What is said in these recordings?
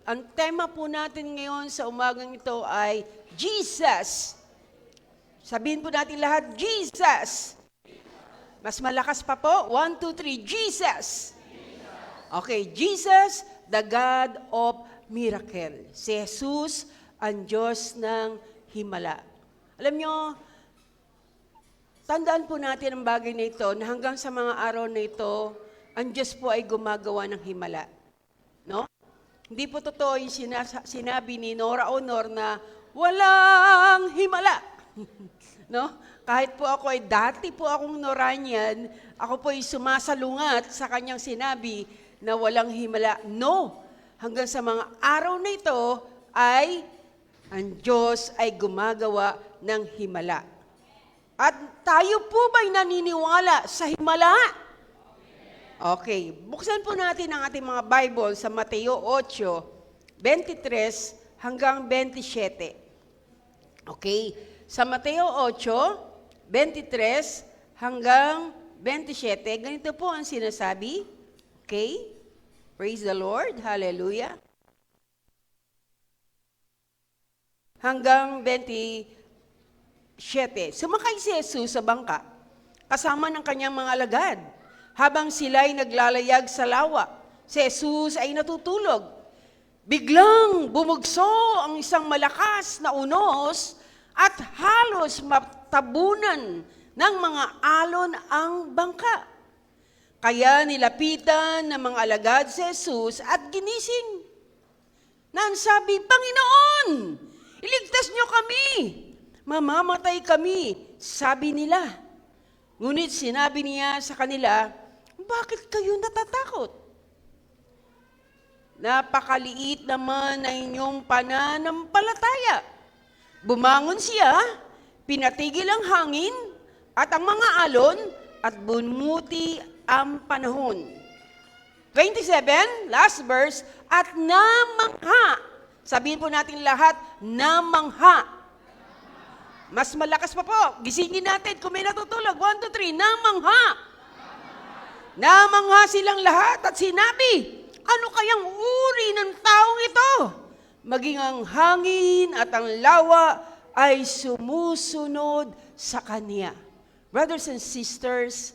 Ang tema po natin ngayon sa umagang ito ay Jesus. Sabihin po natin lahat, Jesus. Mas malakas pa po. 1, 2, 3, Jesus. Okay, Jesus, the God of miracle. Si Jesus, ang Diyos ng himala. Alam nyo, tandaan po natin ang bagay na ito na hanggang sa mga araw na ito, ang Diyos po ay gumagawa ng himala. No? Hindi po totoo yung sinabi ni Nora Honor na walang himala. No? Kahit po ako ay dati po akong Noranian, ako po ay sumasalungat sa kanyang sinabi na walang himala. No! Hanggang sa mga araw na ito ay ang Diyos ay gumagawa ng himala. At tayo po ba'y naniniwala sa himala? Okay, buksan po natin ang ating mga Bible sa Mateo 8, 23 hanggang 27. Okay, sa Mateo 8, 23 hanggang 27, ganito po ang sinasabi. Okay, praise the Lord, hallelujah. Hanggang 27. Sumakay si Jesus sa bangka, kasama ng kanyang mga alagad. Habang sila'y naglalayag sa lawa, si Jesus ay natutulog. Biglang bumugso ang isang malakas na unos at halos matabunan ng mga alon ang bangka. Kaya nilapitan ng mga alagad si Jesus at ginising. Nang sabi, Panginoon, iligtas niyo kami, mamamatay kami, sabi nila. Ngunit sinabi niya sa kanila, bakit kayo natatakot? Napakaliit naman na inyong pananampalataya. Bumangon siya, pinatigil ang hangin at ang mga alon at bumuti ang panahon. 27, last verse, at namangha. Sabihin po natin lahat, namangha. Mas malakas pa po. Gisingin natin kung may natutulog. 1, 2, 3, namangha. Namangha silang lahat at sinabi, ano kayang uri ng taong ito? Maging ang hangin at ang lawa ay sumusunod sa kanya. Brothers and sisters,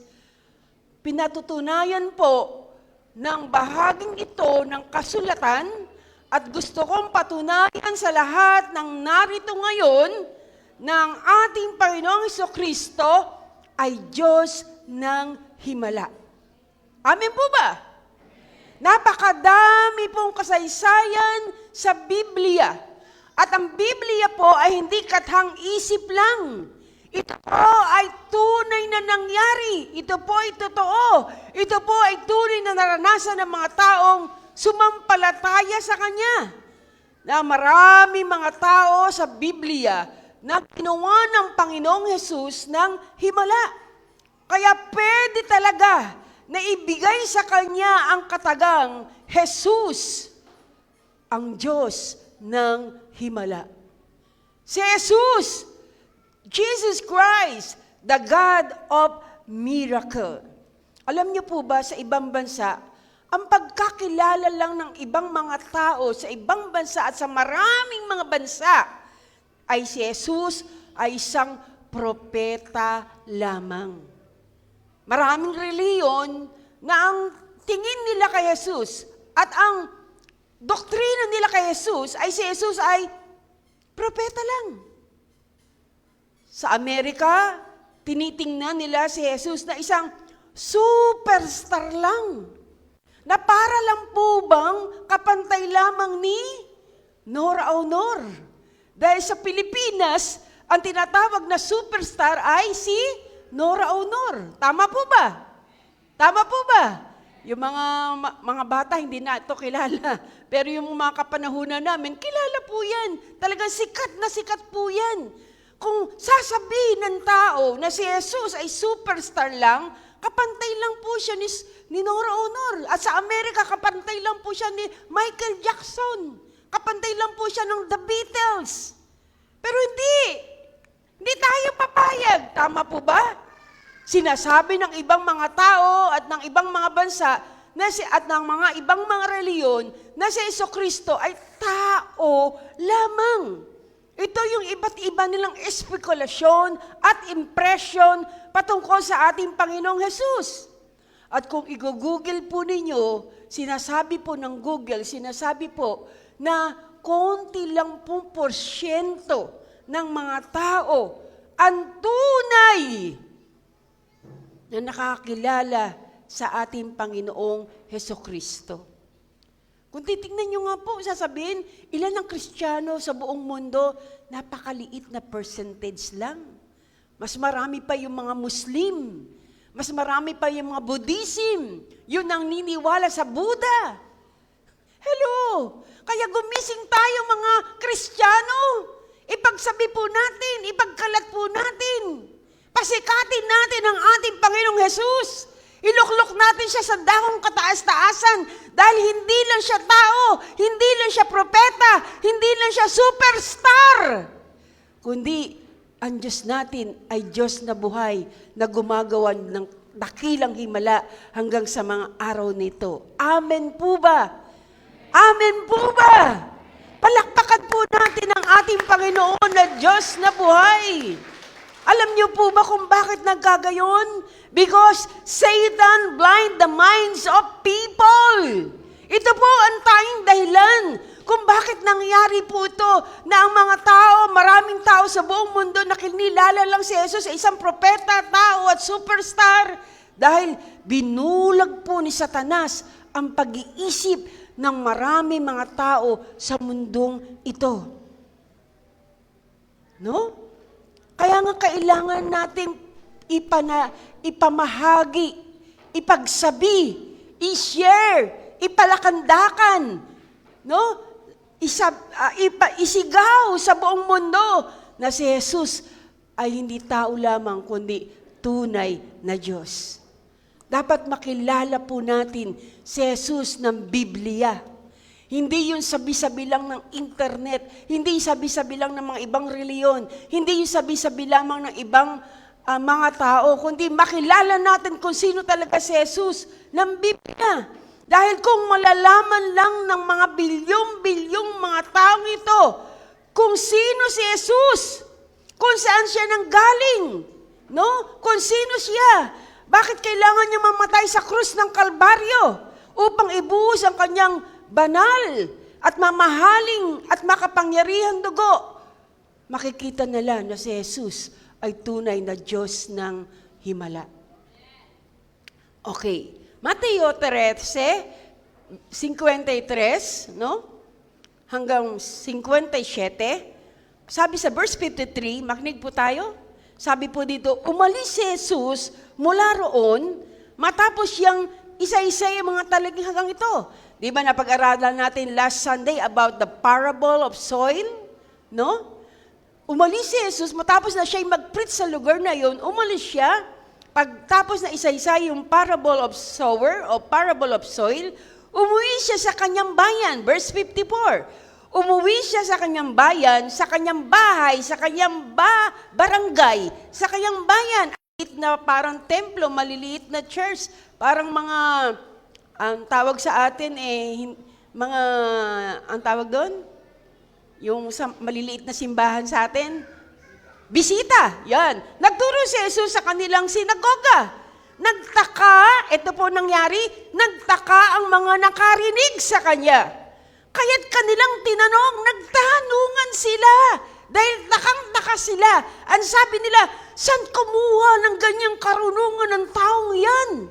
pinatutunayan po ng bahaging ito ng kasulatan at gusto kong patunayan sa lahat ng narito ngayon na ang ating Panginoong Jesucristo ay Diyos ng himala. Amen po ba? Napakadami pong kasaysayan sa Biblia. At ang Biblia po ay hindi kathang-isip lang. Ito po ay tunay na nangyari. Ito po ay totoo. Ito po ay tunay na naranasan ng mga taong sumampalataya sa Kanya. Na marami mga tao sa Biblia na ginawa ng Panginoong Hesus ng himala. Kaya pwede talaga na ibigay sa Kanya ang katagang Jesus, ang Diyos ng himala. Si Jesus, Jesus Christ, the God of miracle. Alam niyo po ba sa ibang bansa, ang pagkakilala lang ng ibang mga tao sa ibang bansa at sa maraming mga bansa ay si Jesus ay isang propeta lamang. Maraming reliyon na ang tingin nila kay Jesus at ang doktrina nila kay Jesus ay si Jesus ay propeta lang. Sa Amerika, tinitingnan nila si Jesus na isang superstar lang. Na para lang po bang kapantay lamang ni Nora Honor. Dahil sa Pilipinas, ang tinatawag na superstar ay si Nora Honor. Tama po ba? Tama po ba? Yung mga bata, hindi na ito kilala. Pero yung mga kapanahunan namin, kilala po yan. Talagang sikat na sikat po yan. Kung sasabihin ng tao na si Jesus ay superstar lang, kapantay lang po siya ni Nora Honor. At sa Amerika, kapantay lang po siya ni Michael Jackson. Kapantay lang po siya ng The Beatles. Pero hindi tayo papayag. Tama po ba? Sinasabi ng ibang mga tao at ng ibang mga bansa at ng mga ibang mga reliyon na si Jesucristo ay tao lamang. Ito yung iba't iba nilang espekulasyon at impression patungkol sa ating Panginoong Hesus. At kung i-google po ninyo, sinasabi po ng Google, sinasabi po na konti lang pong porsyento ng mga tao ang tunay na nakakilala sa ating Panginoong Hesukristo. Kung titingnan nyo nga po, sasabihin, ilan ang Kristiyano sa buong mundo? Napakaliit na percentage lang. Mas marami pa yung mga Muslim. Mas marami pa yung mga Buddhism. Yun ang niniwala sa Buddha. Hello! Kaya gumising tayo mga Kristiyano. Ipagsabi po natin, ipagkalat po natin. Pasikatin natin ang ating Panginoong Hesus. Iluklok natin siya sa dahong kataas-taasan dahil hindi lang siya tao, hindi lang siya propeta, hindi lang siya superstar. Kundi ang Diyos natin ay Diyos na buhay na gumagawa ng dakilang himala hanggang sa mga araw nito. Amen po ba? Amen po ba? Palakpakan po natin ang ating Panginoon na Diyos na buhay. Alam niyo po ba kung bakit nagkagayon? Because Satan blind the minds of people. Ito po ang tanging dahilan kung bakit nangyari po ito na ang mga tao, maraming tao sa buong mundo na kinilala lang si Jesus sa isang propeta, tao at superstar dahil binulag po ni Satanas ang pag-iisip ng marami mga tao sa mundong ito. No? Kaya nga kailangan nating ipamahagi, ipagsabi, i-share, ipalakandakan, no? Isigaw sa buong mundo na si Jesus ay hindi tao lamang, kundi tunay na Diyos. Dapat makilala po natin si Jesus ng Biblia. Hindi yung sabi-sabi lang ng internet, hindi yung sabi-sabi lang ng mga ibang reliyon, hindi yung sabi-sabi lamang ng ibang mga tao, kundi makilala natin kung sino talaga si Jesus ng Biblia. Dahil kung malalaman lang ng mga bilyong-bilyong mga taong ito, kung sino si Jesus, kung saan siya nanggaling, no? Kung sino siya, bakit kailangan niya mamatay sa krus ng Kalbaryo upang ibuhos ang kanyang banal at mamahaling at makapangyarihang dugo, makikita nila na si Jesus ay tunay na Diyos ng himala. Okay. Mateo 13:53, no? Hanggang 57. Sabi sa verse 53, makinig po tayo. Sabi po dito, umalis si Jesus mula roon, matapos siyang isa-isa yung mga talaghagang ito. Di ba napag-aralan natin last Sunday about the parable of soil? No? Umalis si Jesus, matapos na siya'y mag-preach sa lugar na yun, umalis siya, pagtapos na isa-isa yung parable of sower o parable of soil, umuwi siya sa kanyang bayan, verse 54. Umuwi siya sa kanyang bayan, sa kanyang bahay, sa kanyang barangay, sa kanyang bayan. Maliliit na parang templo, maliliit na church, parang mga, ang tawag sa atin ang tawag doon? Yung maliliit na simbahan sa atin, bisita, yan. Nagturo si Jesus sa kanilang sinagoga. Nagtaka, ito po nangyari, nagtaka ang mga nakarinig sa kanya. Kaya't kanilang tinanong, nagtanungan sila. Dahil takang-taka sila. Ang sabi nila, saan kumuha ng ganyang karunungan ng taong yan?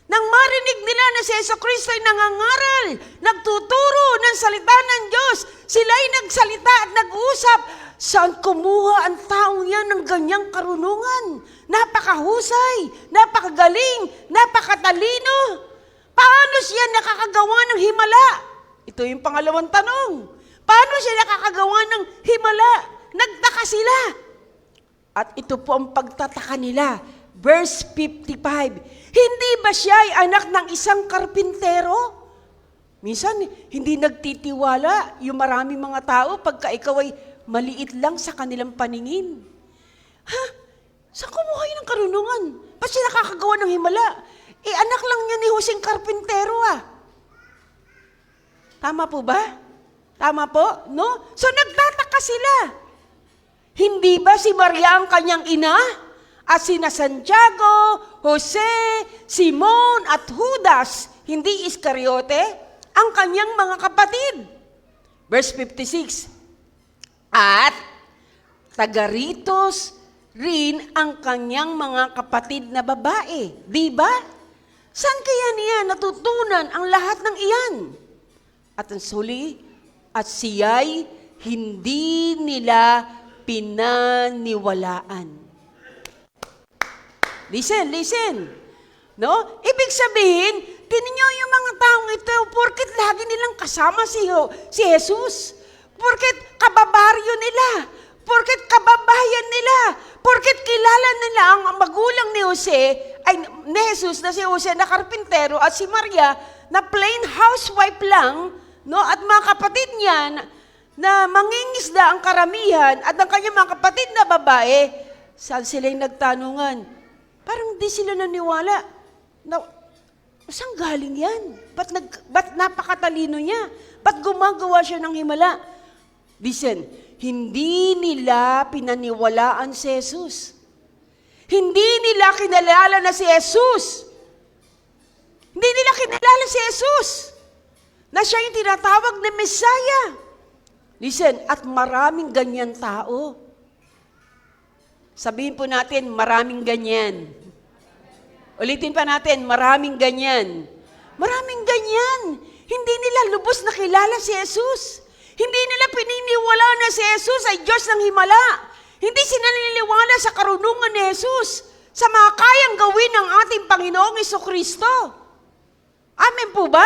Nang marinig nila na si Jesucristo ay nangangaral, nagtuturo ng salita ng Diyos, sila'y nagsalita at nag-usap, saan kumuha ang taong yan ng ganyang karunungan? Napakahusay, napakagaling, napakatalino. Paano siya nakakagawa ng himala? Ito yung pangalawang tanong. Paano siya nakakagawa ng himala? Nagtaka sila. At ito po ang pagtataka nila. Verse 55, hindi ba siya ay anak ng isang karpintero? Minsan, hindi nagtitiwala yung maraming mga tao pagka ikaw ay maliit lang sa kanilang paningin. Ha? Saan kumuha yun ng karunungan? Ba't siya nakakagawa ng himala? Anak lang niya ni Joseng Karpintero Tama po ba? Tama po? No? So nagtataka sila. Hindi ba si Maria ang kanyang ina? At sina Santiago, Jose, Simon at Judas, hindi Iscariote, ang kanyang mga kapatid. Verse 56. At taga-ritos rin ang kanyang mga kapatid na babae. Di ba? Saan kaya niya natutunan ang lahat ng iyan? At ang suli, at siya'y hindi nila pinaniwalaan. Listen. No? Ibig sabihin, tininyo yung mga taong ito, porket lagi nilang kasama si Jesus. Porket kababaryo nila. Porket kababayan nila. Porket kilala nila ang magulang ni Jesus na si Jose na karpintero at si Maria na plain housewife lang, no? At mga kapatid niya na mangingisda ang karamihan at ang kanyang mga kapatid na babae, saan sila'y nagtanungan? Parang di sila naniwala. Saan galing yan? Ba't napakatalino niya? Ba't gumagawa siya ng himala? Listen, hindi nila pinaniwalaan si Jesus. Hindi nila kinalala na si Jesus. Hindi nila kinalala si Jesus na siya yung tinatawag na Messiah. Listen, at maraming ganyan tao. Sabihin po natin, maraming ganyan. Ulitin pa natin, maraming ganyan. Maraming ganyan. Hindi nila lubos na kilala si Jesus. Hindi nila pininiwala na si Jesus ay Diyos ng himala. Hindi sila naniniwala sa karunungan ni Jesus, sa mga kayang gawin ng ating Panginoong Jesucristo. Amen po ba?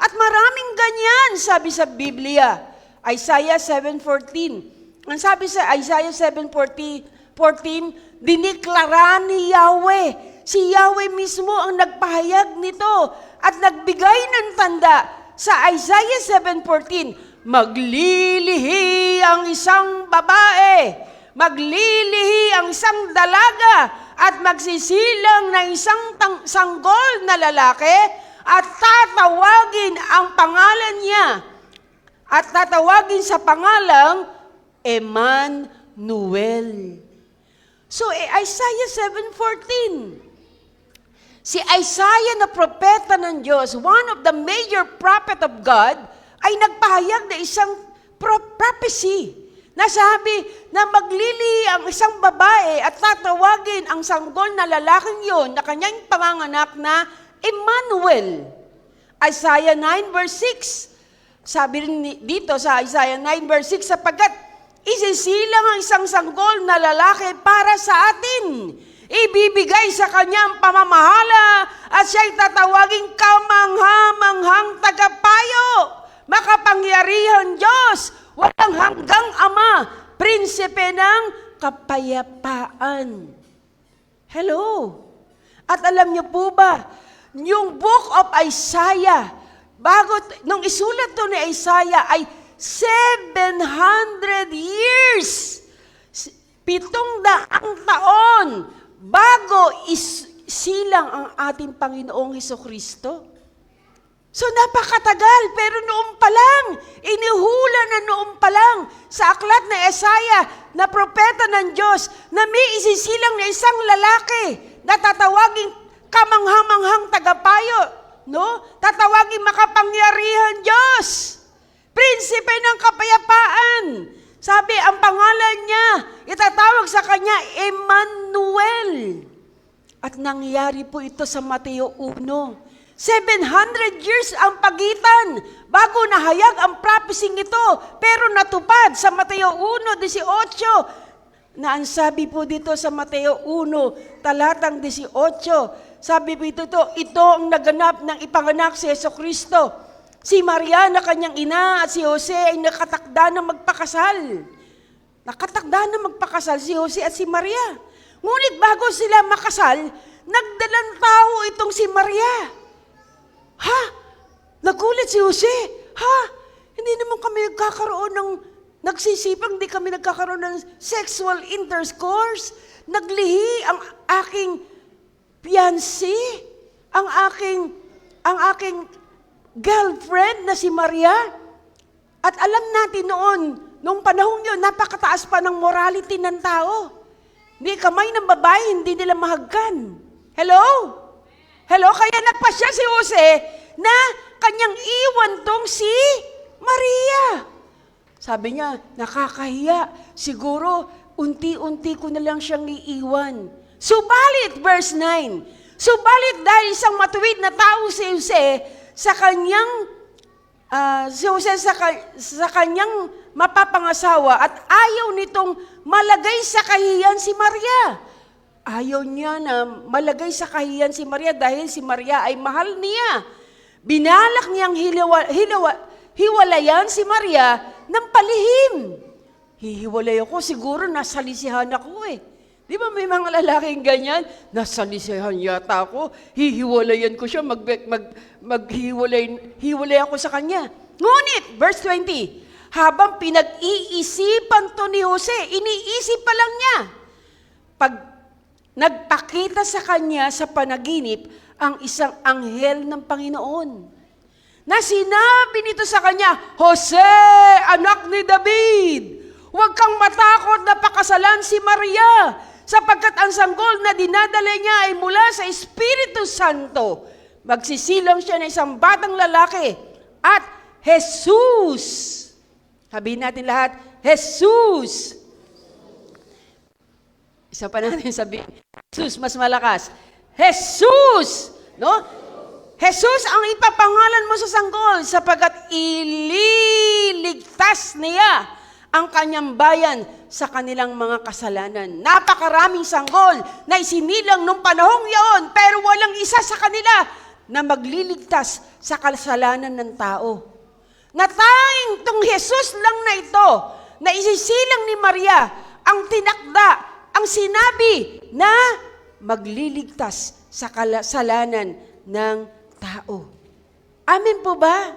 At maraming ganyan, sabi sa Biblia. Isaiah 7:14. Ang sabi sa Isaiah 7:14, diniklara ni Yahweh. Si Yahweh mismo ang nagpahayag nito at nagbigay ng tanda sa Isaiah 7:14. Maglilihi ang isang babae, maglilihi ang isang dalaga, at magsisilang na isang sanggol na lalaki, at tatawagin ang pangalan niya, at tatawagin sa pangalang Emmanuel. So, Isaiah 7:14. Si Isaiah na propeta ng Diyos, one of the major prophet of God, ay nagpahayag na isang prophecy na sabi na maglili ang isang babae at tatawagin ang sanggol na lalaking yon na kanyang panganganak na Emmanuel. Isaiah 9 verse 6. Sabi rin dito sa Isaiah 9 verse 6, sapagkat isisilang ang isang sanggol na lalaki para sa atin. Ibibigay sa kanya ang pamamahala at siya'y tatawaging kamangha-manghang tagapayo, makapangyarihan Diyos, walang hanggang Ama, prinsipe ng kapayapaan. Hello? At alam niyo po ba, yung book of Isaiah, nung isulat to ni Isaiah ay 700 years, 700 taon, bago silang ang ating Panginoong Hesukristo. So napakatagal, pero noon pa lang, inihula na noon pa lang sa aklat na Isaiah na propeta ng Diyos na may isisilang na isang lalaki na tatawaging kamanghamanghang tagapayo, no? Tatawaging makapangyarihan Diyos, prinsipe ng kapayapaan. Sabi, ang pangalan niya, itatawag sa kanya, Emmanuel. At nangyari po ito sa Mateo 1. 700 years ang pagitan bago nahayag ang prophecy ito, pero natupad sa Mateo 1:18. Na ang sabi po dito sa Mateo 1, talatang 18, sabi po ito ang naganap ng ipanganak si Jesucristo. Si Maria na kanyang ina at si Jose ay nakatakda na magpakasal. Nakatakda na magpakasal si Jose at si Maria. Ngunit bago sila makasal, nagdalang tao itong si Maria. Ha? Nagulat si Jose. Ha? Hindi naman kami nagsisipang di kami nagkakaroon ng sexual intercourse. Naglihi ang aking fiancé. ang aking girlfriend na si Maria. At alam natin noon, nung panahon yun, napakataas pa ng morality ng tao. Hindi kamay ng babae, hindi nila mahagkan. Hello? Hello? Kaya nagpasya si Jose na kanyang iwan tong si Maria. Sabi niya, nakakahiya. Siguro, unti-unti ko na lang siyang iiwan. Subalit, verse 9, subalit dahil isang matuwid na tao si Jose, sa kanyang mapapangasawa at ayaw nitong malagay sa kahiyan si Maria. Ayaw niya na malagay sa kahiyan si Maria dahil si Maria ay mahal niya. Binalak niyang hiwalayan si Maria ng palihim. Hihiwalay ako, siguro nasalisihan ako eh. Di ba may mga lalaking ganyan? Nasalisihan yata ako, hihiwalayan ko siya, hiwalay ako sa kanya. Ngunit, verse 20, habang pinag-iisipan to ni Jose, iniisip pa lang niya. Pag nagpakita sa kanya sa panaginip ang isang anghel ng Panginoon, na sinabi nito sa kanya, Jose, anak ni David, huwag kang matakot na pakasalan si Maria, sapagkat ang sanggol na dinadala niya ay mula sa Espiritu Santo. Magsisilang siya ng isang batang lalaki at Jesus. Sabihin natin lahat, Jesus. Isa pa natin sabihin, Jesus, mas malakas. Jesus! No? Jesus ang ipapangalan mo sa sanggol sapagkat ililigtas niya ang kanyang bayan sa kanilang mga kasalanan. Napakaraming sanggol na isinilang nung panahong yaon, pero walang isa sa kanila na magliligtas sa kasalanan ng tao. Natanging tong Jesus lang na ito, na isisilang ni Maria, ang tinakda, ang sinabi na magliligtas sa kasalanan ng tao. Amen po ba?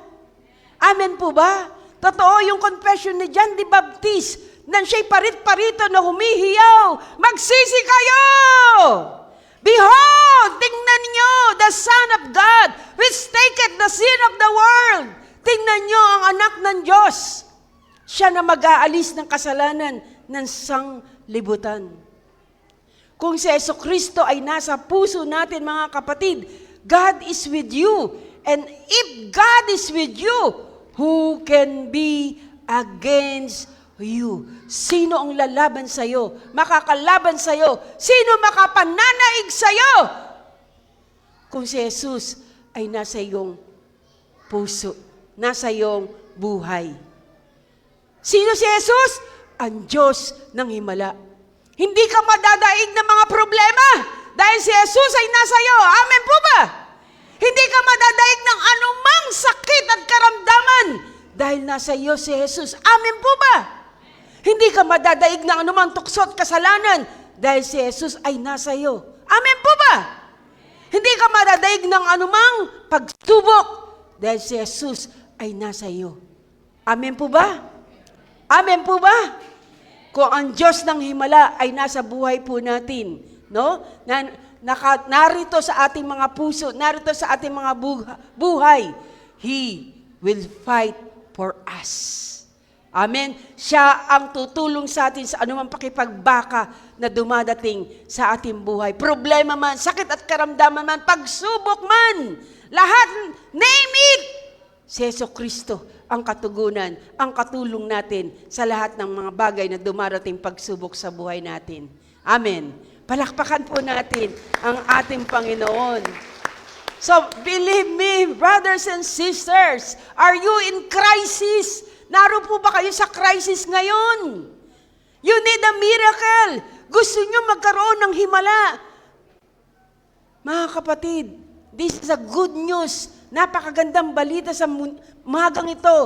Amen po ba? Totoo yung confession ni John the Baptist nang siya'y parit-parito na humihiyaw, magsisi kayo! Behold, tingnan niyo, the Son of God, which taketh the sin of the world. Tingnan niyo ang anak ng Diyos. Siya na mag-aalis ng kasalanan ng sanglibutan. Kung si Jesucristo ay nasa puso natin, mga kapatid, God is with you. And if God is with you, who can be against you? Sino ang lalaban sa'yo? Makakalaban sa'yo? Sino makapananaig sa'yo? Kung si Jesus ay nasa iyong puso, nasa iyong buhay. Sino si Jesus? Ang Diyos ng himala. Hindi ka madadaig ng mga problema dahil si Jesus ay nasa iyo. Amen po ba? Hindi ka madadaig ng anumang sakit at karamdaman dahil nasa iyo si Jesus. Amen po ba? Hindi ka madadaig ng anumang tukso at kasalanan dahil si Jesus ay nasa iyo. Amen po ba? Hindi ka madadaig ng anumang pagsubok dahil si Jesus ay nasa iyo. Amen po ba? Amen po ba? Kung ang Diyos ng himala ay nasa buhay po natin, no? Narito sa ating mga puso, narito sa ating mga buhay, He will fight for us. Amen? Siya ang tutulong sa atin sa anumang pakipagbaka na dumadating sa ating buhay. Problema man, sakit at karamdaman man, pagsubok man, lahat, name it! Si Jesucristo ang katugunan, ang katulong natin sa lahat ng mga bagay na dumarating pagsubok sa buhay natin. Amen. Palakpakan po natin ang ating Panginoon. So, believe me, brothers and sisters, are you in crisis? Naroon po ba kayo sa crisis ngayon? You need a miracle. Gusto nyo magkaroon ng himala. Mga kapatid, this is a good news. Napakagandang balita sa magang ito.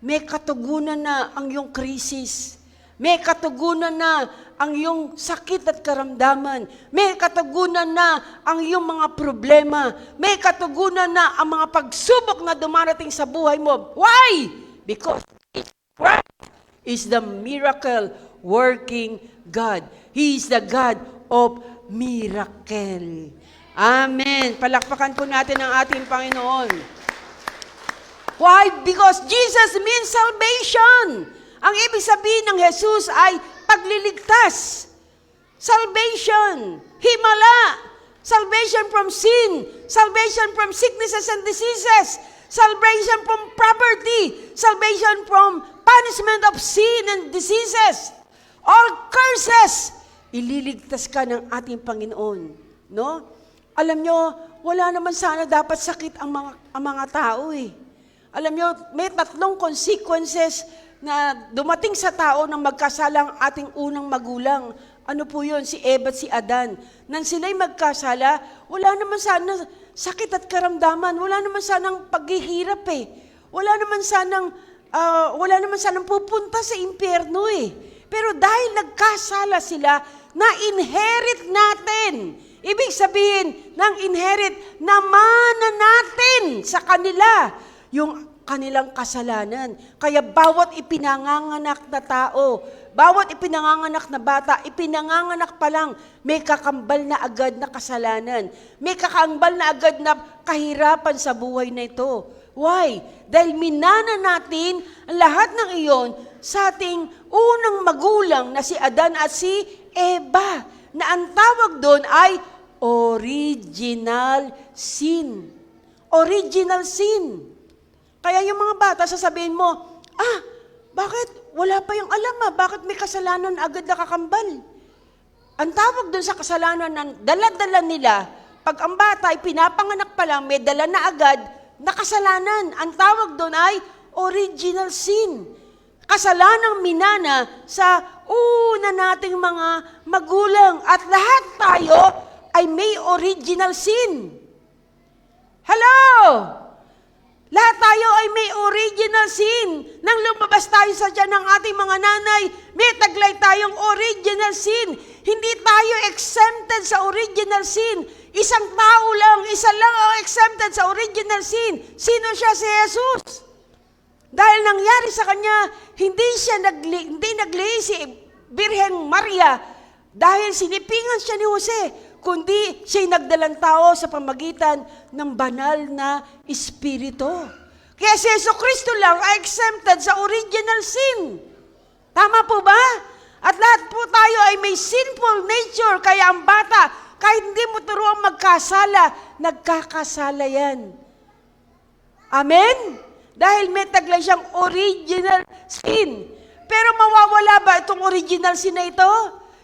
May katugunan na ang iyong krisis. May katugunan na ang iyong sakit at karamdaman. May katugunan na ang iyong mga problema. May katugunan na ang mga pagsubok na dumarating sa buhay mo. Why? Because Christ is the miracle working God. He is the God of miracle. Amen. Palakpakan po natin ang ating Panginoon. Why? Because Jesus means salvation. Ang ibig sabihin ng Jesus ay pagliligtas. Salvation. Himala. Salvation from sin. Salvation from sicknesses and diseases. Salvation from poverty. Salvation from punishment of sin and diseases. All curses. Ililigtas ka ng ating Panginoon. No? Alam nyo, wala naman sana dapat sakit ang mga tao eh. Alam nyo, may 3 consequences na dumating sa tao nang magkasala ang ating unang magulang. Ano po yun? Si Eva at si Adan. Nang sila'y magkasala, wala naman sana sakit at karamdaman. Wala naman sanang paghihirap eh. Wala naman sanang pupunta sa impyerno eh. Pero dahil nagkasala sila, na-inherit natin. Ibig sabihin, ng inherit, namana natin sa kanila yung kanilang kasalanan. Kaya bawat ipinanganganak na tao, bawat ipinanganganak na bata, ipinanganganak pa lang, may kakambal na agad na kasalanan. May kakambal na agad na kahirapan sa buhay na ito. Why? Dahil minana natin ang lahat ng iyon sa ating unang magulang na si Adan at si Eva, na ang tawag doon ay original sin. Original sin. Kaya yung mga bata, sasabihin mo, bakit wala pa yung alam bakit may kasalanan agad na kakambal? Ang tawag doon sa kasalanan ng dala-dala nila, pag ang bata ay pinapanganak pa lang, may dala na agad na kasalanan. Ang tawag doon ay original sin. Kasalanang minana sa una nating mga magulang. At lahat tayo ay may original sin. Hello! Lahat tayo ay may original sin. Nang lumabas tayo sa tiyan ng ating mga nanay, may taglay tayong original sin. Hindi tayo exempted sa original sin. Isang tao lang, isa lang ang exempted sa original sin. Sino siya? Si Jesus. Dahil nangyari sa kanya, hindi naglihi si Birhen Maria dahil sinipingan siya ni Jose, kundi siya'y nagdalang tao sa pamagitan ng banal na Espiritu. Kaya si Jesucristo lang ay exempted sa original sin. Tama po ba? At lahat po tayo ay may sinful nature, kaya ang bata, kahit hindi mo turuan magkasala, nagkakasala yan. Amen? Dahil may taglay siyang original sin. Pero mawawala ba itong original sin na ito?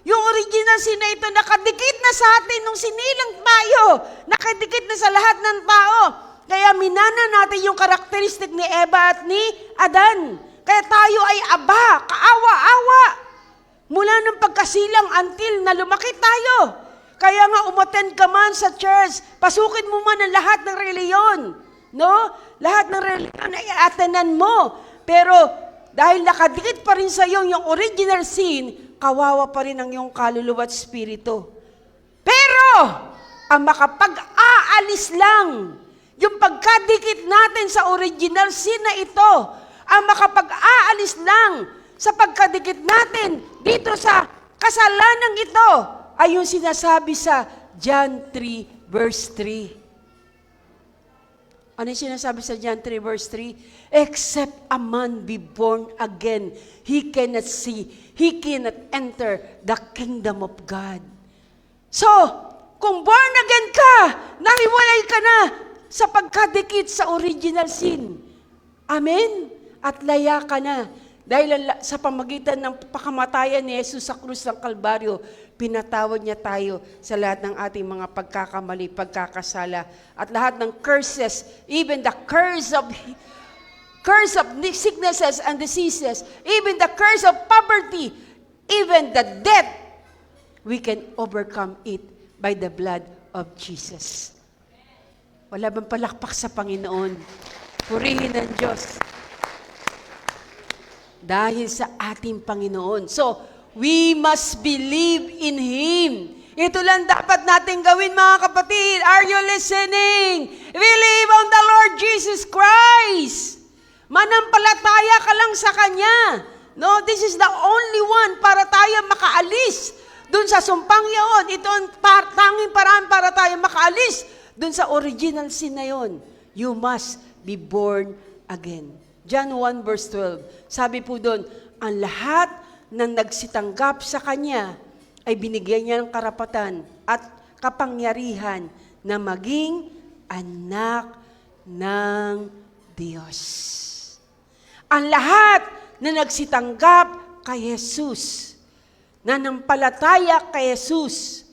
Yung original sin na ito, nakadikit na sa atin nung sinilang tayo. Nakadikit na sa lahat ng tao. Kaya minana natin yung karakteristik ni Eva at ni Adan. Kaya tayo ay aba, kaawa-awa. Mula ng pagkasilang until na lumaki tayo. Kaya nga umattend ka man sa church, pasukin mo man ang lahat ng reliyon. No? Lahat ng reliyon ay attenan mo. Pero dahil nakadikit pa rin sa iyo yung original sin, kawawa pa rin ang iyong kaluluwa at spirito. Pero, ang makapag-aalis lang, yung pagkadikit natin sa original sin na ito, ang makapag-aalis lang sa pagkadikit natin dito sa kasalanang ito, ay yung sinasabi sa John 3 verse 3. Ano yung sinasabi sa John 3 verse 3? Except a man be born again, he cannot see, he cannot enter the kingdom of God. So, kung born again ka, nahiwalay ka na sa pagkadikit sa original sin. Amen? At laya ka na. Dahil sa pamagitan ng pakamatayan ni Jesus sa krus ng Kalbaryo, pinatawad niya tayo sa lahat ng ating mga pagkakamali, pagkakasala, at lahat ng curses, even the curse of sicknesses and diseases, even the curse of poverty, even the death, we can overcome it by the blood of Jesus. Wala bang palakpak sa Panginoon? Purihin ng Diyos. Dahil sa ating Panginoon. So, we must believe in Him. Ito lang dapat natin gawin, mga kapatid. Are you listening? Believe on the Lord Jesus Christ. Manampalataya ka lang sa Kanya. No, this is the only one para tayo makaalis Doon sa sumpang yaon, ito ang tanging paraan para tayo makaalis doon sa original sin na yon. You must be born again. John 1 verse 12. Sabi po doon, ang lahat ng nagsitanggap sa Kanya ay binigyan niya ng karapatan at kapangyarihan na maging anak ng Diyos. Ang lahat na nagsitanggap kay Jesus, nanampalataya kay Jesus,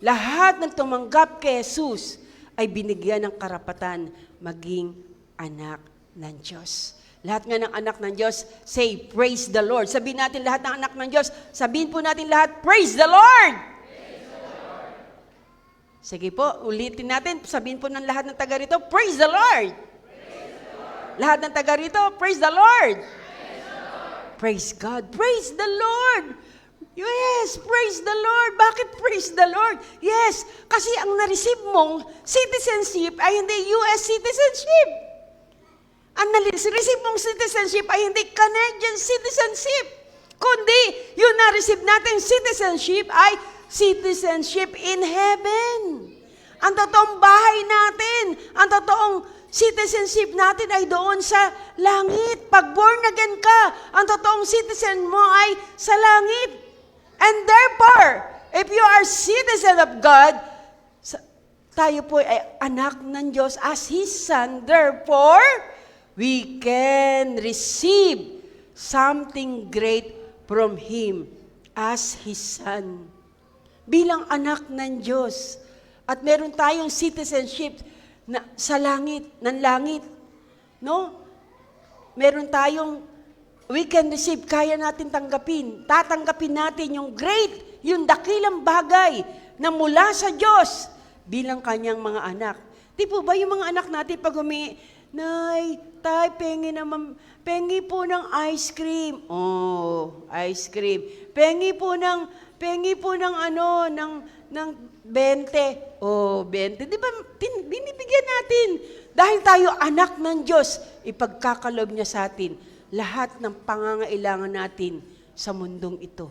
lahat ng tumanggap kay Jesus ay binigyan ng karapatan maging anak ng Diyos. Lahat nga ng anak ng Diyos, say, praise the Lord. Sabihin natin lahat ng anak ng Diyos, sabihin po natin lahat, praise the Lord! Praise the Lord. Sige po, ulitin natin, sabihin po ng lahat ng taga rito, praise the Lord! Praise the Lord. Lahat ng taga rito, praise the Lord! Praise the Lord. Praise God, praise the Lord! Yes, praise the Lord. Bakit praise the Lord? Yes, kasi ang na-receive mong citizenship ay hindi US citizenship. Ang na-receive mong citizenship ay hindi Canadian citizenship. Kundi, yung na-receive natin citizenship ay citizenship in heaven. Ang totoong bahay natin, ang totoong citizenship natin ay doon sa langit. Pag born again ka, ang totoong citizen mo ay sa langit. And therefore, if you are citizen of God, tayo po ay anak ng Diyos as His Son. Therefore, we can receive something great from Him as His Son. Bilang anak ng Diyos. At meron tayong citizenship na, sa langit, ng langit. No? Meron tayong we can receive, kaya natin tanggapin. Tatanggapin natin yung great, yung dakilang bagay na mula sa Diyos bilang kanyang mga anak. Di po ba yung mga anak natin pag Nay, tay, pengi po ng ice cream. Oh, ice cream. Pengi po ng 20. Oh, 20. Di ba, binibigyan natin. Dahil tayo anak ng Diyos, ipagkakalob niya sa atin lahat ng pangangailangan natin sa mundong ito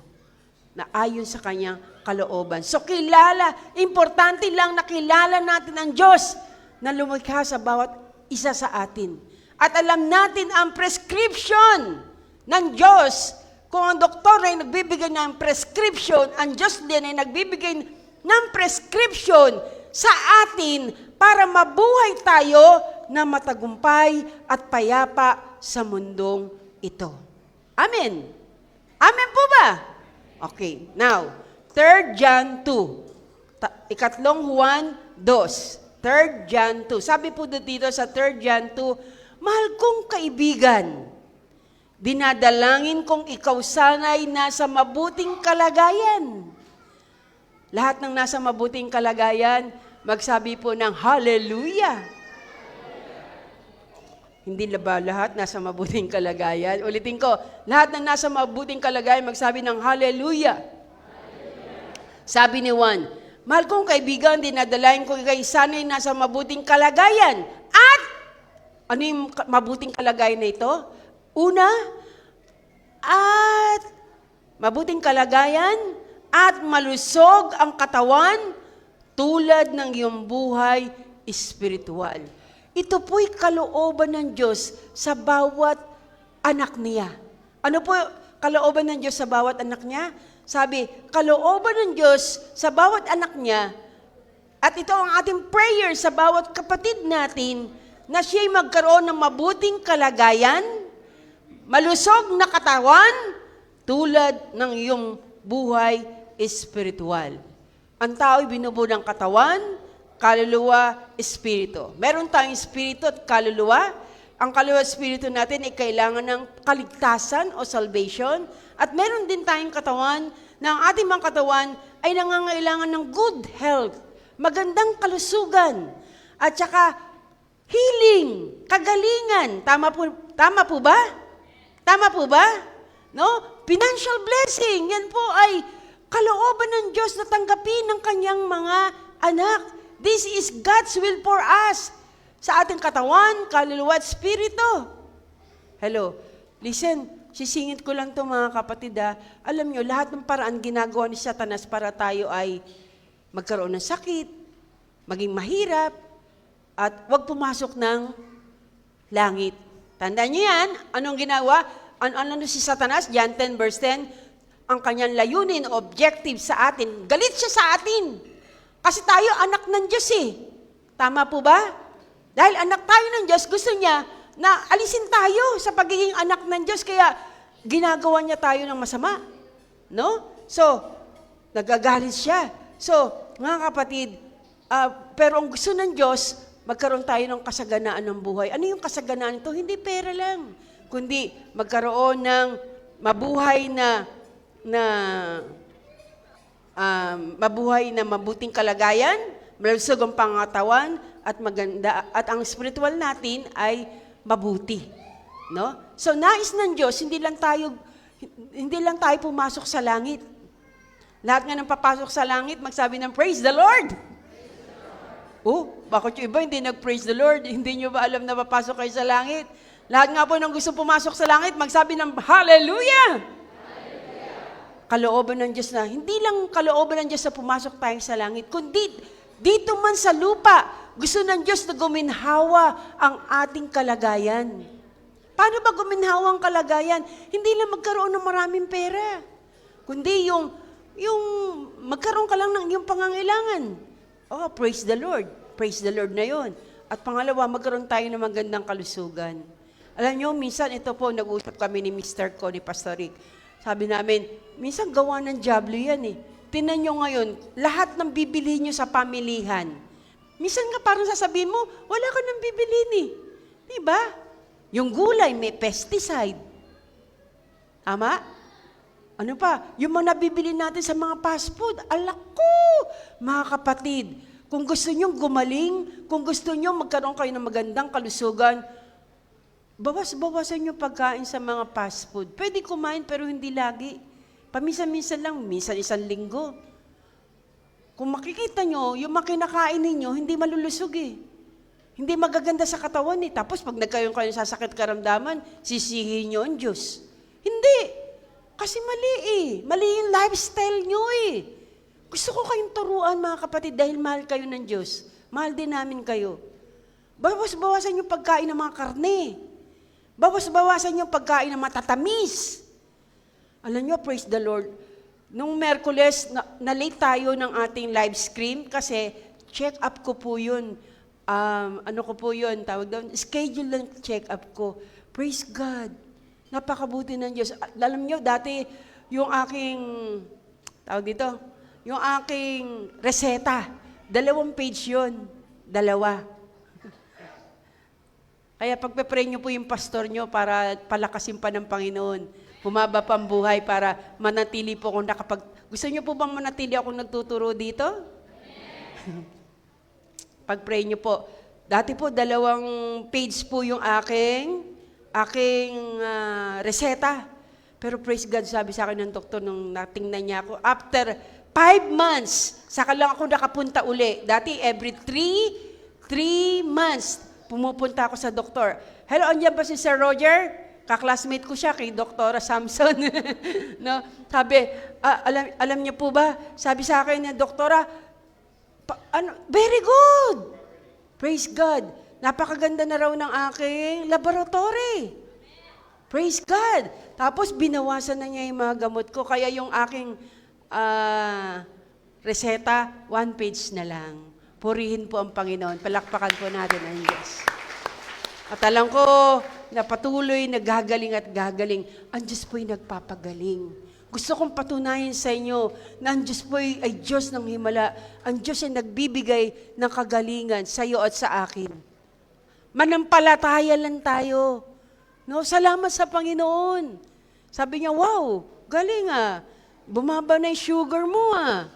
na ayon sa kanyang kalooban. So importante lang na kilala natin ang Diyos na lumikha sa bawat isa sa atin. At alam natin ang prescription ng Diyos. Kung ang doktor ay nagbibigay ng prescription, ang Diyos din ay nagbibigay ng prescription sa atin para mabuhay tayo na matagumpay at payapa sa mundong ito. Amen. Amen po ba? Okay. Now, 3 John 2. Ikatlong Juan 2. 3 John 2. Sabi po dito sa 3 John 2, mahal kong kaibigan, dinadalangin kong ikaw sana'y nasa mabuting kalagayan. Lahat ng nasa mabuting kalagayan, magsabi po ng hallelujah. Hindi na ba lahat nasa mabuting kalagayan? Ulitin ko, lahat ng nasa mabuting kalagayan, magsabi ng hallelujah. Sabi ni Juan, mahal kong kaibigan, dinadalain ko kay sana'y nasa mabuting kalagayan. At, ano yung mabuting kalagayan na ito? Una, at mabuting kalagayan at malusog ang katawan tulad ng iyong buhay espiritual. Ito po'y kalooban ng Diyos sa bawat anak niya. Ano po kalooban ng Diyos sa bawat anak niya? Sabi, kalooban ng Diyos sa bawat anak niya, at ito ang ating prayer sa bawat kapatid natin, na siya'y magkaroon ng mabuting kalagayan, malusog na katawan, tulad ng iyong buhay espiritual. Ang tao'y binubuo ng katawan, kaluluwa, espiritu. Meron tayong espiritu at kaluluwa. Ang kaluluwa at espiritu natin ay kailangan ng kaligtasan o salvation. At meron din tayong katawan na ang ating mga katawan ay nangangailangan ng good health, magandang kalusugan, at saka healing, kagalingan. Tama po ba? Tama po ba? No? Financial blessing, yan po ay kalooban ng Diyos na tanggapin ng kanyang mga anak. This is God's will for us. Sa ating katawan, kaluluwa at spirito. Hello, listen, sisingit ko lang to mga kapatid, alam nyo, lahat ng paraan ginagawa ni Satanas para tayo ay magkaroon ng sakit, maging mahirap, at wag pumasok ng langit. Tandaan nyo yan, anong ginawa? Ano si Satanas? John 10 verse 10, ang kanyang layunin, objective sa atin, galit siya sa atin. Kasi tayo anak ng Diyos eh. Tama po ba? Dahil anak tayo ng Diyos, gusto niya na alisin tayo sa pagiging anak ng Diyos, kaya ginagawa niya tayo ng masama. No? So, nagagalit siya. So, mga kapatid, pero ang gusto ng Diyos, magkaroon tayo ng kasaganaan ng buhay. Ano yung kasaganaan ito? Hindi pera lang, kundi magkaroon ng mabuhay na mabuting kalagayan, malusog ang pangatawan, at maganda, at ang spiritual natin ay mabuti. No? So, nais ng Diyos, hindi lang tayo pumasok sa langit. Lahat nga ng papasok sa langit, magsabi ng praise the Lord. Bakit yung iba hindi nag-praise the Lord? Hindi nyo ba alam na papasok kayo sa langit? Lahat nga po ng gusto pumasok sa langit, magsabi ng hallelujah! Kalooban ng Diyos na, hindi lang kalooban ng Diyos na pumasok tayo sa langit, kundi dito man sa lupa, gusto ng Diyos na guminhawa ang ating kalagayan. Paano ba guminhawa ang kalagayan? Hindi lang magkaroon ng maraming pera, kundi yung magkaroon ka lang ng iyong pangangailangan. Praise the Lord. Praise the Lord na yon. At pangalawa, magkaroon tayo ng magandang kalusugan. Alam nyo, minsan ito po, nag-usap kami ni Mr. ko, ni Pastor Rick. Sabi namin, minsan gawa ng diablo yan eh. Tingnan nyo ngayon, lahat ng bibili nyo sa pamilihan. Minsan nga parang sasabihin mo, wala ka nang bibilin eh. Diba? Yung gulay, may pesticide. Tama? Ano pa? Yung mga nabibili natin sa mga fast food, alak ko! Mga kapatid, kung gusto nyo gumaling, kung gusto nyo magkaroon kayo ng magandang kalusugan, bawas-bawasan nyo pagkain sa mga fast food. Pwede kumain pero hindi lagi. Paminsan-minsan lang, minsan isang linggo. Kung makikita nyo, yung makinakain ninyo, hindi malulusog eh. Hindi magaganda sa katawan eh. Tapos pag nagkaroon kayo ng sasakit karamdaman, sisihin nyo ang Diyos. Hindi. Kasi mali eh. Mali yung lifestyle nyo eh. Gusto ko kayong turuan mga kapatid dahil mahal kayo ng Diyos. Mahal din namin kayo. Bawas-bawasan yung pagkain ng mga karne. Bawas-bawasan yung pagkain ng matatamis. Alam nyo, praise the Lord. Nung Miyerkules, na-late tayo ng ating live stream kasi check up ko po yun. Tawag doon, schedule lang check up ko. Praise God. Napakabuti ng Diyos. Alam nyo, dati yung aking, yung aking reseta, 2 page yun. 2. Kaya pagpe-pray nyo po yung pastor nyo para palakasin pa ng Panginoon. Humaba pa ang buhay para manatili po kung gusto nyo po bang manatili akong nagtuturo dito? Pag-pray nyo po. Dati po, 2 page po yung aking reseta. Pero praise God, sabi sa akin ng doktor nung natingnan niya ako, after 5 months, saka lang ako nakapunta uli. Dati, every 3 months, pumupunta ako sa doktor. Hello, andyan ba si Sir Roger? Kaklasmate ko siya kay Dr. Samson. No? Sabi, alam niyo po ba, sabi sa akin ni Doktora, very good. Praise God. Napakaganda na raw ng aking laboratory. Praise God. Tapos binawasan na niya yung mga gamot ko, kaya yung aking reseta, 1 page na lang. Purihin po ang Panginoon. Palakpakan po natin ang Diyos. At alam ko, na patuloy nagagaling at gagaling, ang Diyos po'y nagpapagaling. Gusto kong patunayan sa inyo na ang Diyos po'y ay Diyos ng himala. Ang Diyos ay nagbibigay ng kagalingan sa iyo at sa akin. Manampalataya lang tayo. No, salamat sa Panginoon. Sabi niya, wow, galing ah. Bumaba na yung sugar mo ah.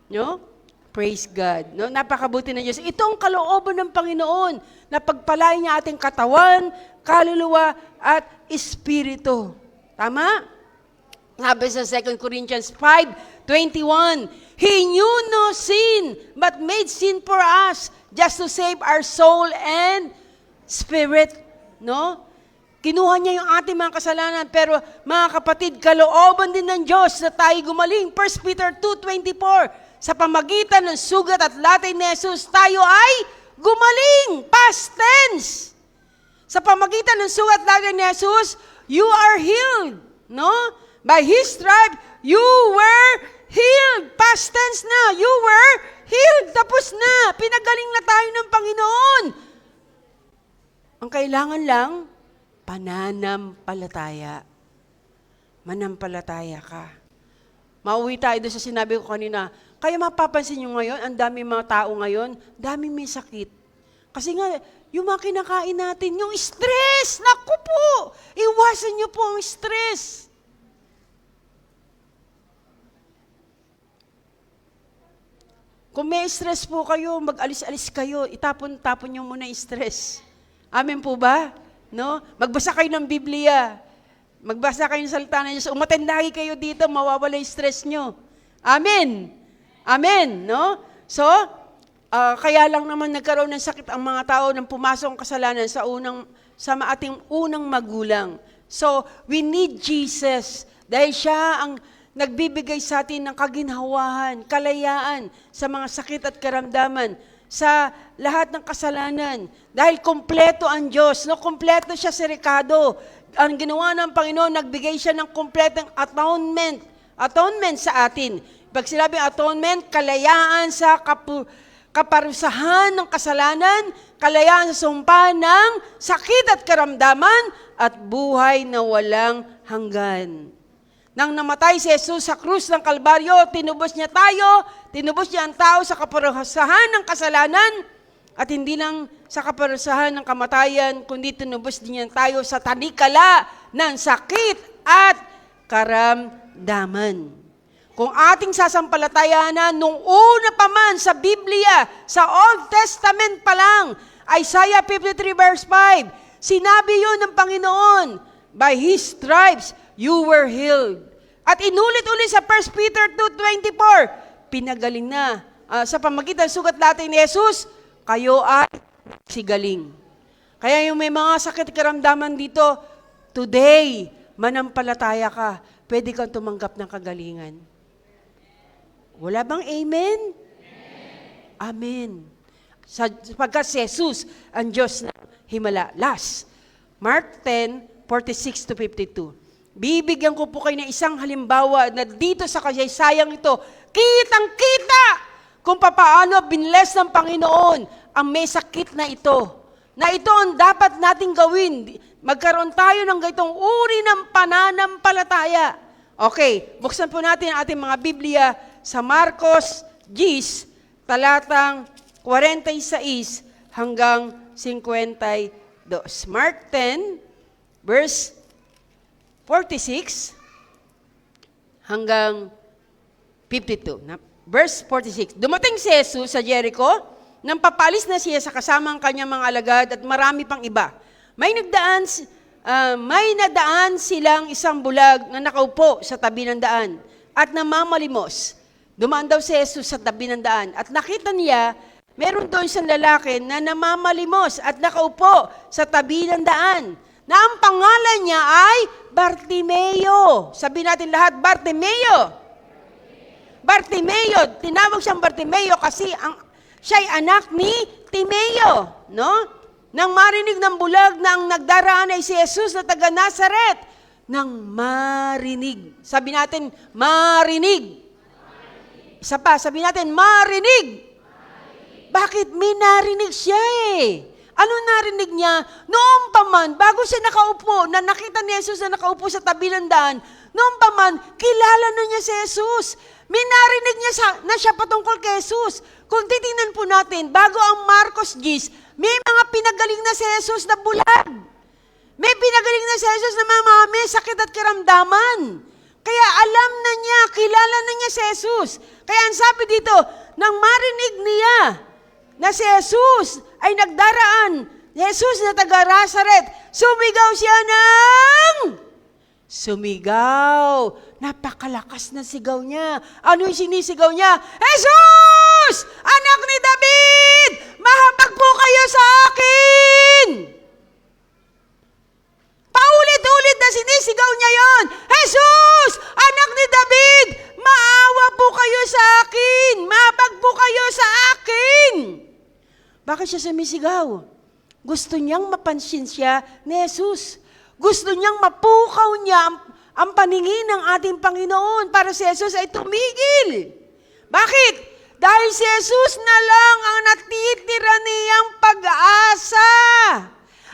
No? Praise God. No? Napakabuti ng Diyos. Ito ang kalooban ng Panginoon na pagpalain niya ating katawan, kaluluwa, at espiritu. Tama? Sabi sa 2 Corinthians 5:21, He knew no sin, but made sin for us, just to save our soul and spirit. No? Kinuha niya yung ating mga kasalanan, pero mga kapatid, kalooban din ng Diyos na tayo gumaling. 1 Peter 2:24, sa pamagitan ng sugat at latay ni Jesus, tayo ay gumaling. Past tense. Sa pamagitan ng sugat at latay ni Jesus, you are healed. No? By His stripe, you were healed. Past tense na. You were healed. Tapos na. Pinagaling na tayo ng Panginoon. Ang kailangan lang, pananampalataya. Manampalataya ka. Mauwi tayo doon sa sinabi ko kanina. Kaya mapapansin nyo ngayon, ang dami mga tao ngayon, daming may sakit. Kasi nga, yung mga kinakain natin, yung stress, naku po, iwasan nyo po ang stress. Kung may stress po kayo, mag-alis-alis kayo, itapon-tapon nyo muna yung stress. Amen po ba? No? Magbasa kayo ng Biblia. Magbasa kayo ng salita ng Diyos. Umattend lagi kayo dito, mawawala yung stress nyo. Amen. Amen. No? So, kaya lang naman nagkaroon ng sakit ang mga tao nang pumasok ang kasalanan sa ating unang magulang. So, we need Jesus. Dahil siya ang nagbibigay sa atin ng kaginhawahan, kalayaan sa mga sakit at karamdaman, sa lahat ng kasalanan. Dahil kompleto ang Diyos, no? Kompleto siya sa rekado. Ang ginawa ng Panginoon, nagbigay siya ng kompletong atonement sa atin. Pag sinabing atonement, kalayaan sa kaparusahan ng kasalanan, kalayaan sa sumpa ng sakit at karamdaman, at buhay na walang hanggan. Nang namatay si Jesus sa krus ng Kalbaryo, tinubos niya tayo, tinubos niya ang tao sa kaparusahan ng kasalanan, at hindi lang sa kaparusahan ng kamatayan, kundi tinubos din niya tayo sa tanikala ng sakit at karamdaman. Kung ating sasampalatayanan, nung una pa man sa Biblia, sa Old Testament pa lang, Isaiah 53 verse 5, sinabi yun ng Panginoon, by His stripes, you were healed. At inulit-ulit sa 1 Peter 2:24, pinagaling na. Sa pamagitan ng sugat latay ni Jesus, kayo ay sigaling. Kaya yung may mga sakit karamdaman dito, today, manampalataya ka, pwede kang tumanggap ng kagalingan. Wala bang amen? Amen. Sapagkat si Jesus, ang Diyos na himala. Last, Mark 10:46-52. Bibigyan ko po kayo ng isang halimbawa na dito sa kasaysayang ito, kitang-kita kung paano binless ng Panginoon ang may sakit na ito. Na ito ang dapat nating gawin. Magkaroon tayo ng ganitong uri ng pananampalataya. Okay, buksan po natin ang ating mga Biblia sa Marcos 10, talatang 46 hanggang 52. Mark 10, verse 46 hanggang 52. Verse 46. Dumating si Jesus sa Jericho, nang papalis na siya sa kasamang kanyang mga alagad at marami pang iba. May nadaan silang isang bulag na nakaupo sa tabi ng daan at namamalimos. Dumaan daw si Jesus sa tabi ng daan at nakita niya, meron doon isang lalaki na namamalimos at nakaupo sa tabi ng daan, na ang pangalan niya ay Bartimeo. Sabi natin lahat, Bartimeo. Bartimeo. Tinawag siyang Bartimeo kasi siya'y anak ni Timeo. No? Nang marinig ng bulag na ang nagdaraan ay si Jesus na taga Nazaret. Nang marinig. Sabi natin, marinig. Isa pa, sabi natin, marinig. Bakit? May narinig siya eh. Ano narinig niya? Noong pa man, bago siya nakaupo, na nakita ni Jesus na nakaupo sa tabi ng daan, noong pa man, kilala na niya si Jesus. May narinig niya na siya patungkol kay Jesus. Kung titingnan po natin, bago ang Marcos 10, may mga pinagaling na si Jesus na bulag. May pinagaling na si Jesus na mga may sakit at karamdaman. Kaya alam na niya, kilala na niya si Jesus. Kaya ang sabi dito, nang marinig niya na si Jesus ay nagdaraan, Jesus na taga Nazaret, sumigaw siya sumigaw. Napakalakas na sigaw niya. Ano yung sinisigaw niya? Jesus! Anak ni David! Mahabag po kayo sa akin! sinisigaw niya yon, Jesus, anak ni David, maawa po kayo sa akin, mabag po kayo sa akin. Bakit siya sumisigaw? Gusto niyang mapansin siya ni Jesus. Gusto niyang mapukaw niya ang paningin ng ating Panginoon para si Jesus ay tumigil. Bakit? Dahil si Jesus na lang ang natitira niyang pag-asa.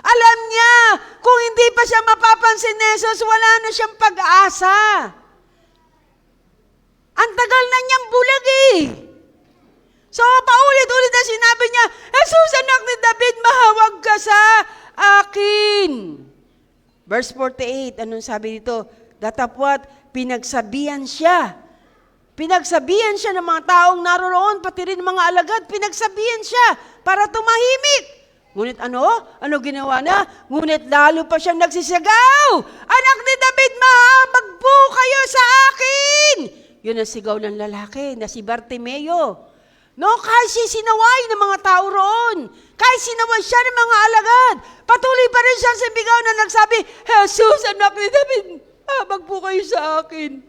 Alam niya, kung hindi pa siya mapapansin ni Jesus, wala na siyang pag-asa. Ang tagal na niyang bulag eh. So, paulit-ulit na sinabi niya, Jesus, anak ni David, mahawag ka sa akin. Verse 48, anong sabi dito? Datapwat, pinagsabihan siya. Pinagsabihan siya ng mga taong naroroon, pati rin mga alagad, pinagsabihan siya para tumahimik. Ngunit ano ginawa na? Ngunit lalo pa siyang nagsisigaw. Anak ni David, mahabag po kayo sa akin. Yun ang sigaw ng lalaki na si Bartimeo. No, kahit sinaway ng mga tao roon, kahit sinaway siya ng mga alagad, patuloy pa rin siya sigaw na nagsabi, Jesus, anak ni David, mahabag po kayo sa akin.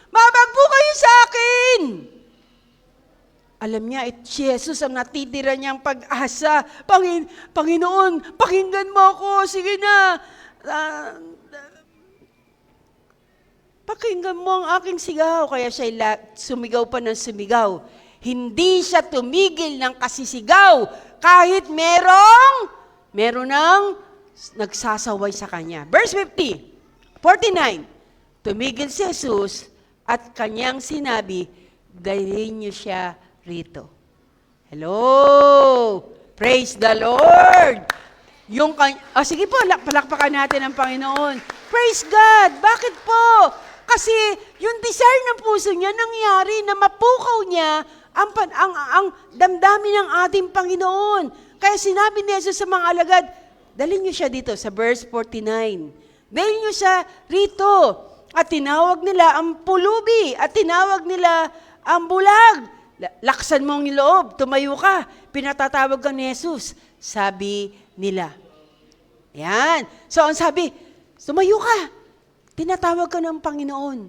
Mahabag po kayo sa akin. Alam niya, si Jesus ang natitira niyang pag-asa. Panginoon, pakinggan mo ako. Sige na. Pakinggan mo ang aking sigaw. Kaya siya sumigaw pa ng sumigaw. Hindi siya tumigil ng kasisigaw kahit meron ng nagsasaway sa kanya. Verse 49. Tumigil si Jesus at kanyang sinabi, dalhin niyo siya rito. Hello! Praise the Lord! Sige po, palakpakan natin ang Panginoon. Praise God! Bakit po? Kasi yung desire ng puso niya nangyari na mapukaw niya ang damdamin ng ating Panginoon. Kaya sinabi ni Jesus sa mga alagad, dalhin niyo siya dito sa verse 49. Dalhin niyo siya rito. At tinawag nila ang pulubi at tinawag nila ang bulag. Laksan mo ang loob, tumayo ka. Pinatatawag ka ni Jesus, sabi nila. Yan. So, ang sabi, tumayo ka. Tinatawag ka ng Panginoon.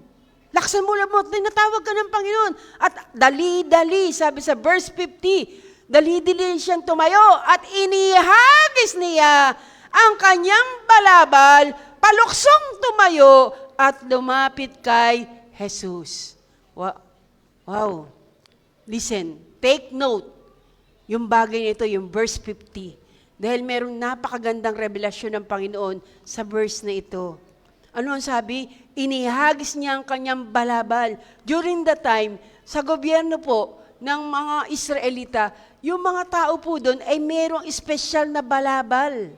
Laksan mo lang mo, tinatawag ka ng Panginoon. At dali-dali, sabi sa verse 50, dali-dali siyang tumayo at inihagis niya ang kanyang balabal, paluksong tumayo at lumapit kay Jesus. Wow. Listen, take note. Yung bagay nito, yung verse 50. Dahil merong napakagandang revelasyon ng Panginoon sa verse na ito. Ano ang sabi? Inihagis niya ang kanyang balabal. During the time, sa gobyerno po ng mga Israelita, yung mga tao po doon ay merong espesyal na balabal.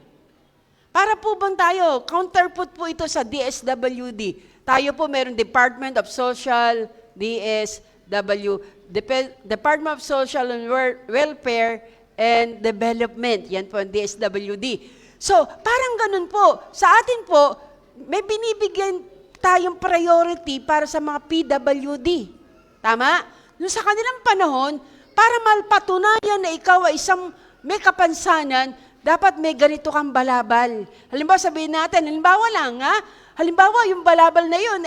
Para po bang tayo, counterpart po ito sa DSWD. Tayo po meron Department of Social, Department of Social and Welfare and Development. Yan po ang DSWD. So, parang ganun po. Sa atin po, may binibigyan tayong priority para sa mga PWD. Tama? Nung sa kanilang panahon, para malpatunayan na ikaw ay isang may kapansanan, dapat may ganito kang balabal. Halimbawa, sabihin natin, halimbawa yung balabal na yun,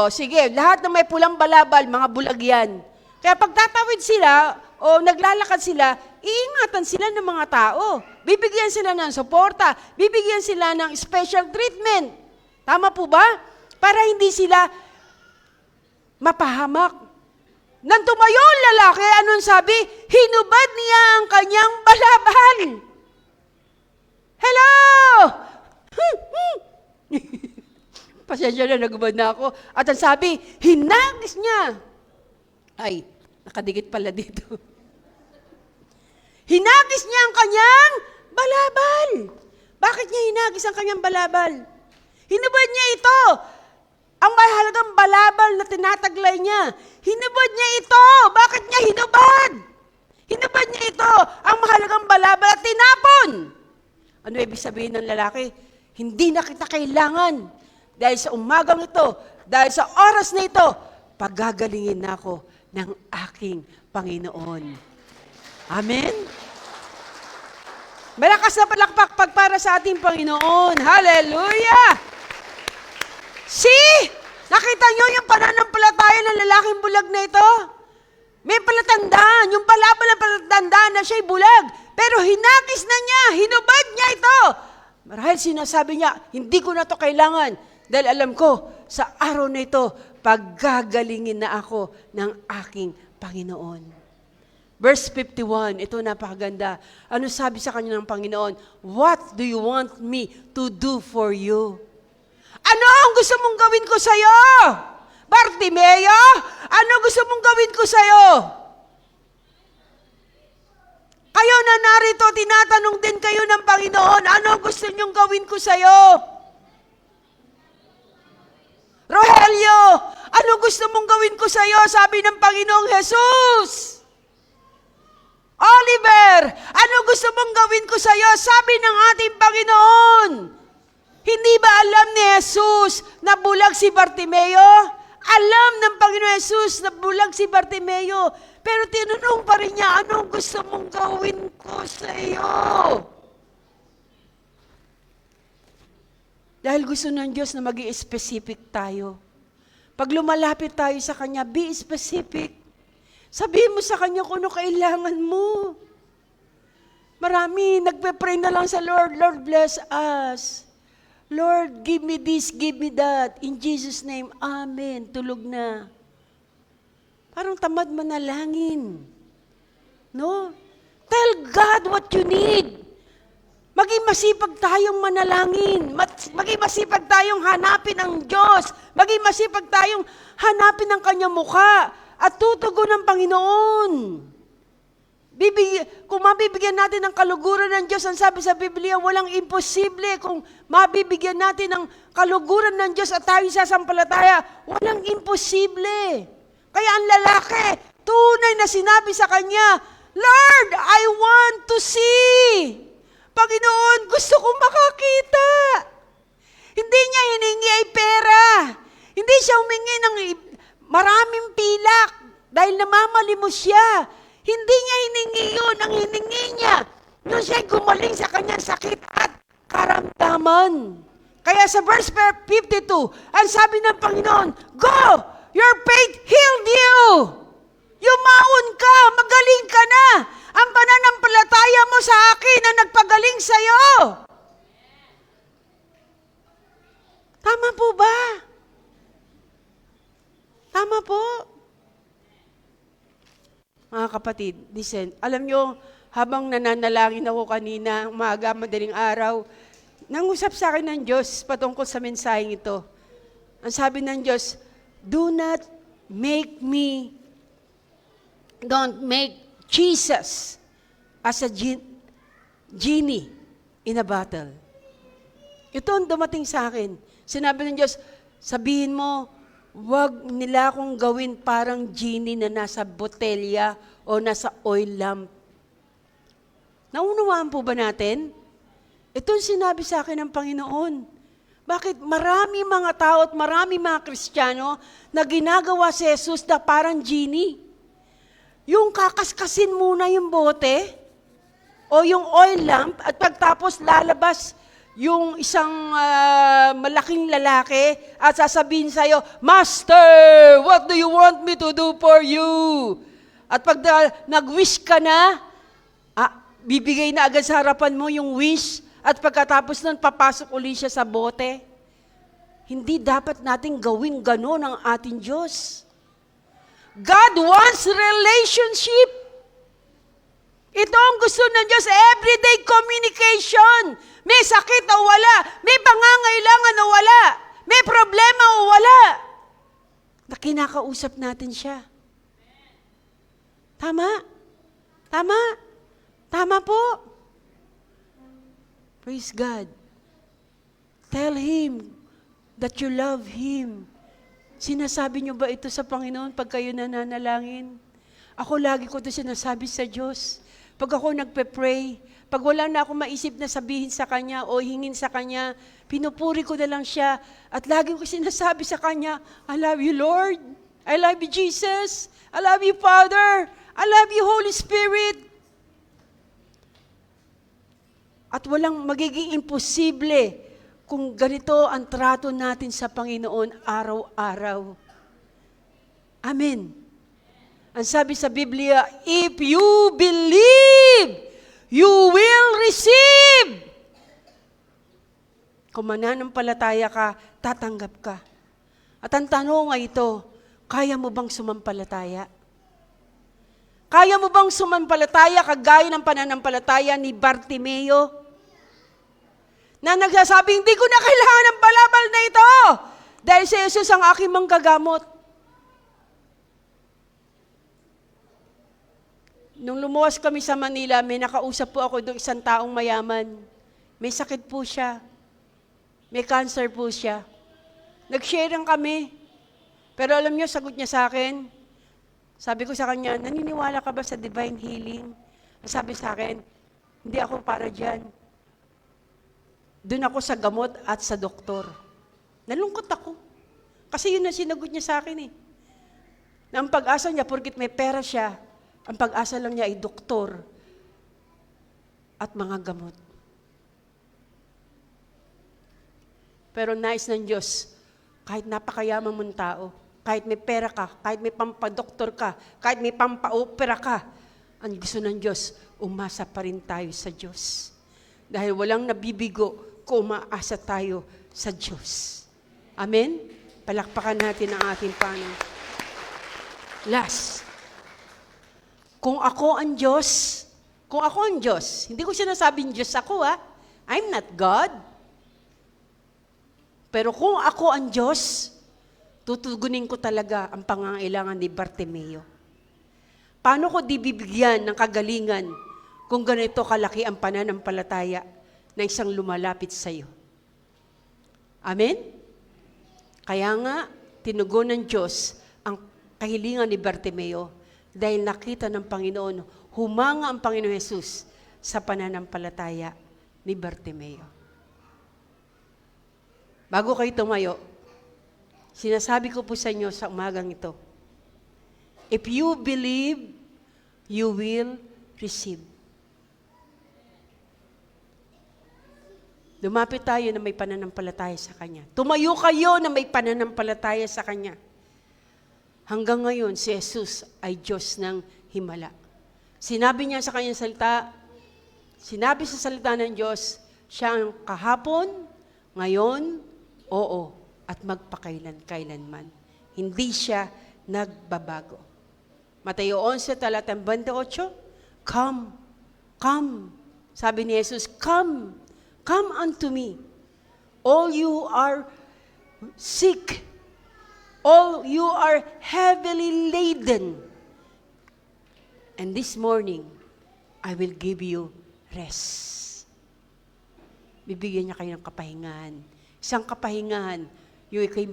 sige, lahat ng may pulang balabal, mga bulag yan. Kaya pag tatawid sila, o naglalakad sila, iingatan sila ng mga tao. Bibigyan sila ng suporta, bibigyan sila ng special treatment. Tama po ba? Para hindi sila mapahamak. Nang tumayo ang lalaki, anong sabi? Hinubad niya ang kanyang balabal. Hello! Pasensya na, nagubad na ako. At ang sabi, hinagis niya. Ay, nakadikit pala dito. Hinagis niya ang kanyang balabal. Bakit niya hinagis ang kanyang balabal? Hinubad niya ito. Ang mahalagang balabal na tinataglay niya. Hinubad niya ito. Bakit niya hinubad? Hinubad niya ito. Ang mahalagang balabal at tinapon. Ano ibig sabihin ng lalaki? Hindi na kita kailangan. Dahil sa umagang ito, dahil sa oras na ito, pagagalingin na ako ng aking Panginoon. Amen? Malakas na palakpak para sa ating Panginoon. Hallelujah! See? Nakita nyo yung pananampalataya ng lalaking bulag na ito? May palatandaan. Yung balabal ng palatandaan na siya'y bulag. Pero hinagis na niya, hinubad niya ito. Marahil sinasabi niya, hindi ko na to kailangan. Dahil alam ko, sa araw na ito, paggagalingin na ako ng aking Panginoon. Verse 51, ito napakaganda. Ano sabi sa kanya ng Panginoon? What do you want me to do for you? Ano ang gusto mong gawin ko sa'yo? Bartimeo, ano gusto mong gawin ko sa'yo? Kayo na narito, tinatanong din kayo ng Panginoon, ano ang gusto niyong gawin ko sa'yo? Rogelio, ano gusto mong gawin ko sa'yo? Sabi ng Panginoong Jesus. Oliver, ano gusto mong gawin ko sa'yo? Sabi ng ating Panginoon. Hindi ba alam ni Jesus na bulag si Bartimeo? Alam ng Panginoon Jesus na bulag si Bartimeo. Pero tinanong pa rin niya, anong gusto mong gawin ko sa iyo? Dahil gusto ng Diyos na maging specific tayo. Pag lumalapit tayo sa Kanya, be specific. Sabihin mo sa Kanya kung ano kailangan mo. Marami, nagpe-pray na lang sa Lord, Lord bless us. Lord, give me this, give me that. In Jesus' name, Amen. Tulog na. Parang tamad manalangin. No? Tell God what you need. Maging masipag tayong manalangin. Maging masipag tayong hanapin ang Diyos. Maging masipag tayong hanapin ang Kanyang mukha. At tutugon ng Panginoon. Kung mabibigyan natin ng kaluguran ng Diyos, ang sabi sa Biblia, walang imposible. Kung mabibigyan natin ng kaluguran ng Diyos at tayo sasampalataya, walang imposible. Kaya ang lalaki, tunay na sinabi sa kanya, Lord, I want to see. Panginoon, gusto kong makakita. Hindi niya hiningi ay pera. Hindi siya humingi ng maraming pilak dahil namamalimos siya. Hindi niya hiningi yun. Ang hiningi niya, nung siya'y gumaling sa kanyang sakit at karamdaman. Kaya sa verse 52, ang sabi ng Panginoon, Go! Your faith healed you! Yumaon ka! Magaling ka na! Ang pananampalataya mo sa akin na nagpagaling sa'yo. Tama po ba? Tama po. Mga kapatid, listen, alam nyo, habang nananalangin ako kanina, umaga, madaling araw, nangusap sa akin ng Diyos patungkol sa mensaheng ito. Ang sabi ng Diyos, don't make Jesus as a genie in a bottle. Ito ang dumating sa akin. Sinabi ng Diyos, sabihin mo, wag nila akong gawin parang genie na nasa botelya o nasa oil lamp. Naunawaan po ba natin? Ito ang sinabi sa akin ng Panginoon. Bakit marami mga tao at marami mga Kristiyano na ginagawa si Jesus na parang genie? Yung kakaskasin muna yung bote o yung oil lamp at pagtapos lalabas yung isang malaking lalaki at sasabihin sa'yo, Master, what do you want me to do for you? At pag nag-wish ka na, bibigay na agad sa harapan mo yung wish at pagkatapos nun, papasok uli siya sa bote. Hindi dapat nating gawin gano'n ang ating Diyos. God wants relationship. Ito ang gusto ng Diyos, everyday communication. May sakit o wala, may pangangailangan o wala, may problema o wala. Na kinakausap natin siya. Tama? Tama? Tama po. Praise God. Tell Him that you love Him. Sinasabi niyo ba ito sa Panginoon pag kayo nananalangin? Ako lagi ko ito sinasabi sa Diyos. Pag ako nagpe-pray, pag wala na akong maisip na sabihin sa Kanya o hingin sa Kanya, pinupuri ko na lang siya at lagi ko sinasabi sa Kanya, I love you, Lord. I love you, Jesus. I love you, Father. I love you, Holy Spirit. At walang magiging imposible kung ganito ang trato natin sa Panginoon araw-araw. Amen. Ang sabi sa Biblia, if you believe, you will receive. Kung mananampalataya ka, tatanggap ka. At ang tanong ay ito, kaya mo bang sumampalataya? Kaya mo bang sumampalataya kagaya ng pananampalataya ni Bartimeo? Na nagsasabi, hindi ko na kailangan ng balabal na ito dahil si Jesus ang aking manggagamot. Nung lumuwas kami sa Manila, may nakausap po ako doon isang taong mayaman. May sakit po siya. May cancer po siya. Nag-share lang kami. Pero alam niyo, sagot niya sa akin, sabi ko sa kanya, naniniwala ka ba sa divine healing? Sabi sa akin, hindi ako para dyan. Doon ako sa gamot at sa doktor. Nalungkot ako. Kasi yun ang sinagot niya sa akin eh. Na ang pag-asa niya, porkit may pera siya, ang pag-asa lang niya ay doktor at mga gamot. Pero nais ng Diyos, kahit napakayaman mong tao, kahit may pera ka, kahit may pampadoktor ka, kahit may pampaopera ka, ang gusto ng Diyos, umasa pa rin tayo sa Diyos. Dahil walang nabibigo kung umaasa tayo sa Diyos. Amen? Palakpakan natin ang ating Panginoon. Last. Kung ako ang Diyos, hindi ko sinasabing Diyos ako I'm not God. Pero kung ako ang Diyos, tutugunin ko talaga ang pangangailangan ni Bartimeo. Paano ko di bibigyan ng kagalingan kung ganito kalaki ang pananampalataya na isang lumalapit sa iyo? Amen? Kaya nga, tinugon ng Diyos ang kahilingan ni Bartimeo dahil nakita ng Panginoon, humanga ang Panginoon Jesus sa pananampalataya ni Bartimeo. Bago kayo tumayo, sinasabi ko po sa inyo sa umagang ito, if you believe, you will receive. Lumapit tayo na may pananampalataya sa Kanya. Tumayo kayo na may pananampalataya sa Kanya. Hanggang ngayon, si Jesus ay Diyos ng himala. Sinabi niya sa Kanyang salita, sinabi sa salita ng Diyos, siya ang kahapon, ngayon, oo, at magpakailan-kailanman. Hindi siya nagbabago. Mateo 11, talatang 28, come. Sabi ni Jesus, come unto me. All you are sick, all you are heavily laden. And this morning, I will give you rest. Bibigyan niya kayo ng kapahingahan. Isang kapahingahan, yung ikay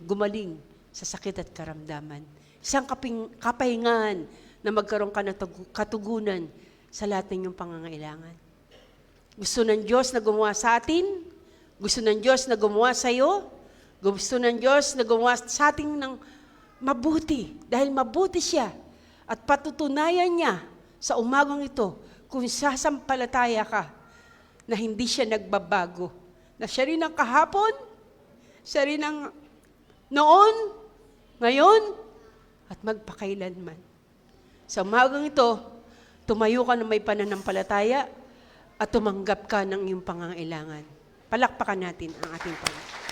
gumaling sa sakit at karamdaman. Isang kapahingahan na magkaroon ka ng katugunan sa lahat ng iyong pangangailangan. Gusto ng Diyos na gumawa sa atin, gusto ng Diyos na gumawa sa iyo, gusto ng Diyos na gumawa sa atin ng mabuti, dahil mabuti siya at patutunayan niya sa umagang ito kung sasampalataya ka na hindi siya nagbabago, na siya rin ang kahapon, siya rin ang noon, ngayon, at magpakailanman. Sa umagang ito, tumayo ka na may pananampalataya at tumanggap ka ng iyong pangangailangan. Palakpakan natin ang ating Panginoon.